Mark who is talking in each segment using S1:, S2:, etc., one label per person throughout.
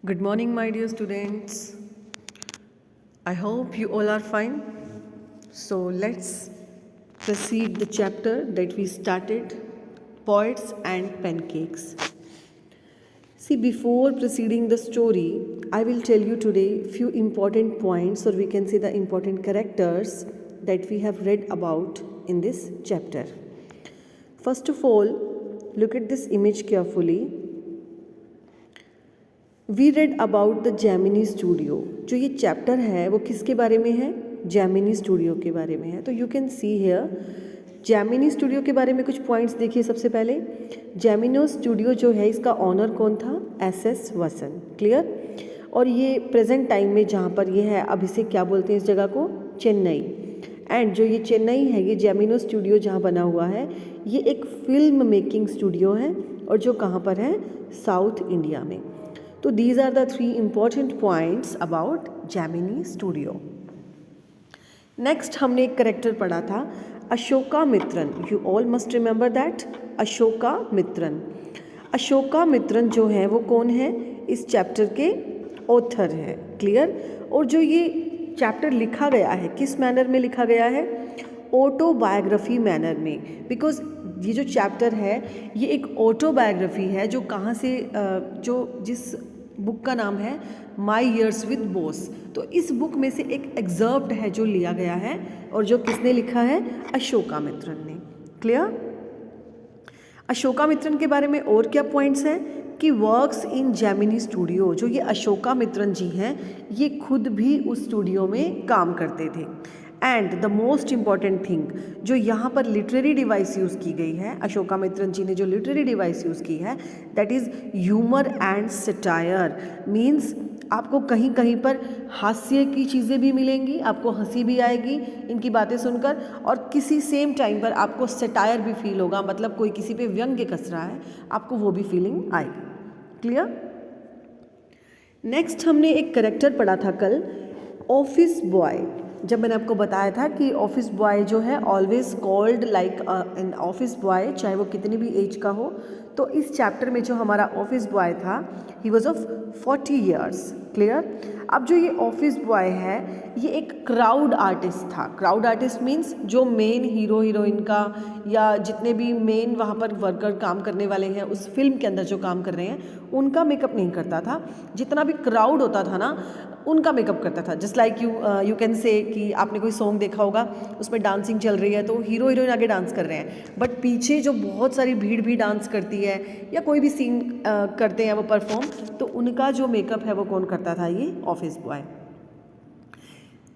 S1: Good morning, my dear students. I hope you all are fine. So let's proceed the chapter that we started, Poets and Pancakes. See, before proceeding the story, I will tell you today few important points, or we can say the important characters that we have read about in this chapter. First of all, look at this image carefully. We read about the Gemini Studio. जो ये chapter है वो किसके बारे में है? Gemini Studio के बारे में है. तो you can see here Gemini Studio के बारे में कुछ पॉइंट्स देखिए. सबसे पहले जेमिनो स्टूडियो जो है इसका ऑनर कौन था? एस वसन. क्लियर. और ये प्रेजेंट टाइम में जहाँ पर ये है अब इसे क्या बोलते हैं इस जगह को? चेन्नई. एंड जो ये चेन्नई है, ये जेमिनो स्टूडियो जहाँ बना हुआ है, ये एक फिल्म मेकिंग स्टूडियो है और जो कहाँ पर है? साउथ इंडिया में. तो these are the three important points about Gemini Studio. Next हमने एक करेक्टर पढ़ा था Ashoka Mitran. You all must remember that Ashoka Mitran. Ashoka Mitran जो है वो कौन है? इस चैप्टर के ऑथर है. क्लियर. और जो ये चैप्टर लिखा गया है किस मैनर में लिखा गया है? ऑटोबायोग्राफी मैनर में. बिकॉज ये जो चैप्टर है ये एक ऑटोबायोग्राफी है जो कहाँ से जो जिस बुक का नाम है माई ईयर्स विद बॉस. तो इस बुक में से एक एग्जर्प्ट है जो लिया गया है और जो किसने लिखा है? अशोका मित्रन ने. क्लियर. अशोका मित्रन के बारे में और क्या पॉइंट्स हैं कि वर्क्स इन जेमिनी स्टूडियो. जो ये अशोका मित्रन जी हैं ये खुद भी उस स्टूडियो में काम करते थे. And the most important thing जो यहाँ पर लिटरेरी डिवाइस यूज़ की गई है, अशोका मित्रन जी ने जो लिटरेरी डिवाइस यूज़ की है that is humour and satire. Means आपको कहीं कहीं पर हास्य की चीज़ें भी मिलेंगी, आपको हंसी भी आएगी इनकी बातें सुनकर, और किसी सेम टाइम पर आपको सटायर भी फील होगा. मतलब कोई किसी पे व्यंग्य कस रहा है, आपको वो भी फीलिंग आएगी. क्लियर. नेक्स्ट हमने एक करेक्टर पढ़ा था कल, ऑफिस बॉय. जब मैंने आपको बताया था कि ऑफिस बॉय जो है always called like an office boy, चाहे वो कितनी भी एज का हो. तो इस चैप्टर में जो हमारा ऑफिस बॉय था he was of 40 years. Clear. अब जो ये ऑफिस बॉय है ये एक क्राउड आर्टिस्ट था. क्राउड आर्टिस्ट मीन्स जो मेन हीरो हीरोइन का या जितने भी मेन वहाँ पर वर्कर काम करने वाले हैं उस फिल्म के अंदर जो काम कर रहे हैं उनका मेकअप नहीं करता था. जितना भी क्राउड होता था ना उनका मेकअप करता था. Just like you can say कि आपने कोई सॉन्ग देखा होगा उसमें डांसिंग चल रही है तो हीरो हीरोइन आगे डांस कर रहे हैं बट पीछे जो बहुत सारी भीड़ भी डांस करती है या कोई भी सीन करते हैं वो परफॉर्म, तो उनका जो मेकअप है वो कौन करता था? ये ऑफिस बॉय.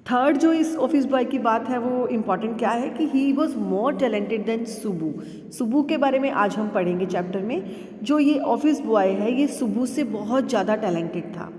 S1: थर्ड जो इस ऑफिस बॉय की बात है वो इम्पॉर्टेंट क्या है कि he was more talented than Subbu. Subbu के बारे में आज हम पढ़ेंगे चैप्टर में. जो ये ऑफिस बॉय है ये सुबू से बहुत ज़्यादा टैलेंटेड था.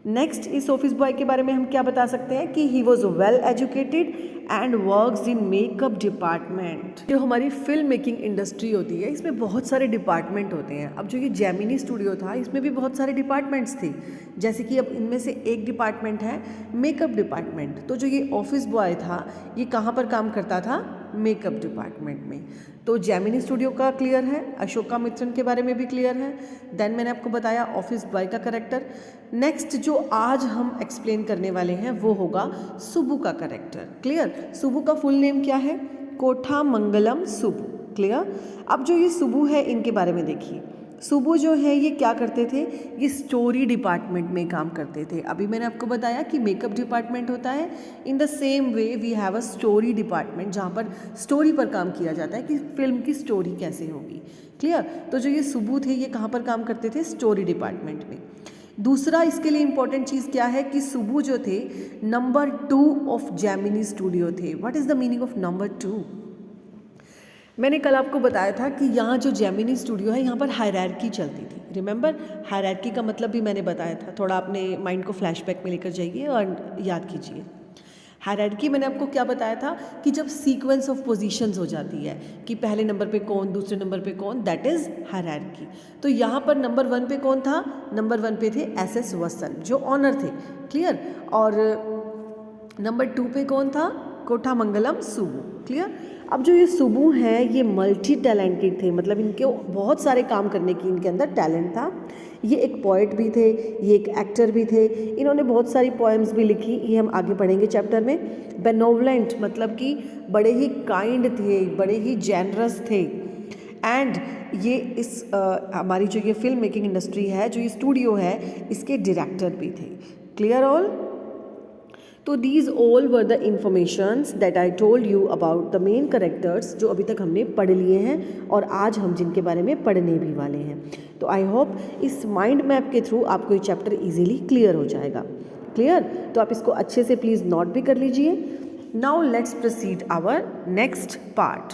S1: नेक्स्ट इस ऑफिस बॉय के बारे में हम क्या बता सकते हैं कि he was well educated and works in makeup department. जो हमारी फिल्म मेकिंग इंडस्ट्री होती है इसमें बहुत सारे डिपार्टमेंट होते हैं. अब जो ये जेमिनी स्टूडियो था इसमें भी बहुत सारे डिपार्टमेंट्स थे. जैसे कि अब इनमें से एक डिपार्टमेंट है मेकअप डिपार्टमेंट. तो जो ये ऑफिस बॉय था ये कहाँ पर काम करता था? मेकअप डिपार्टमेंट में. तो जेमिनी स्टूडियो का क्लियर है. अशोका मित्रन के बारे में भी क्लियर है. देन मैंने आपको बताया ऑफिस बॉय का करेक्टर. नेक्स्ट जो आज हम एक्सप्लेन करने वाले हैं वो होगा सुबू का करेक्टर. क्लियर. सुबू का फुल नेम क्या है? कोठा मंगलम सुबू. क्लियर. अब जो ये सुबू है इनके बारे में देखिए. सुबू जो है ये क्या करते थे? ये स्टोरी डिपार्टमेंट में काम करते थे. अभी मैंने आपको बताया कि मेकअप डिपार्टमेंट होता है. In the same way we have a story department जहाँ पर स्टोरी पर काम किया जाता है कि फिल्म की स्टोरी कैसे होगी. क्लियर. तो जो ये सुबू थे ये कहाँ पर काम करते थे? स्टोरी डिपार्टमेंट में. दूसरा इसके लिए इंपॉर्टेंट चीज़ क्या है कि सुबू जो थे नंबर 2 ऑफ जेमिनी स्टूडियो थे. What is the meaning of number 2? मैंने कल आपको बताया था कि यहाँ जो जेमिनी स्टूडियो है यहाँ पर हायरार्की चलती थी. रिमेंबर, हायरार्की का मतलब भी मैंने बताया था. थोड़ा अपने माइंड को फ्लैशबैक में लेकर जाइए और याद कीजिए. हायरार्की मैंने आपको क्या बताया था कि जब सीक्वेंस ऑफ पोजीशंस हो जाती है कि पहले नंबर पे कौन, दूसरे नंबर पे कौन, दैट इज़ हायरार्की. तो यहाँ पर नंबर 1 पे कौन था? नंबर 1 पे थे एस वसन जो ऑनर थे. क्लियर. और नंबर 2 पे कौन था? कोठामंगलम सुब्बू। क्लियर। अब जो ये सुब्बू हैं ये मल्टी टैलेंटेड थे, मतलब इनके बहुत सारे काम करने की इनके अंदर टैलेंट था। ये एक पोइट भी थे, ये एक एक्टर भी थे, इन्होंने बहुत सारी पोएम्स भी लिखी, ये हम आगे पढ़ेंगे चैप्टर में। बेनोवलेंट मतलब कि बड़े ही काइंड थे, बड़े ही जेनरस थे। एंड ये इस हमारी जो ये फिल्म मेकिंग इंडस्ट्री है, जो ये स्टूडियो है, इसके डायरेक्टर भी थे। Clear all. तो these all were the informations that I told you about the main characters, जो अभी तक हमने पढ़ लिए हैं और आज हम जिनके बारे में पढ़ने भी वाले हैं। तो आई होप इस माइंड मैप के थ्रू आपको ये चैप्टर इजीली क्लियर हो जाएगा। क्लियर। तो आप इसको अच्छे से प्लीज़ नोट भी कर लीजिए। Now let's proceed our next part.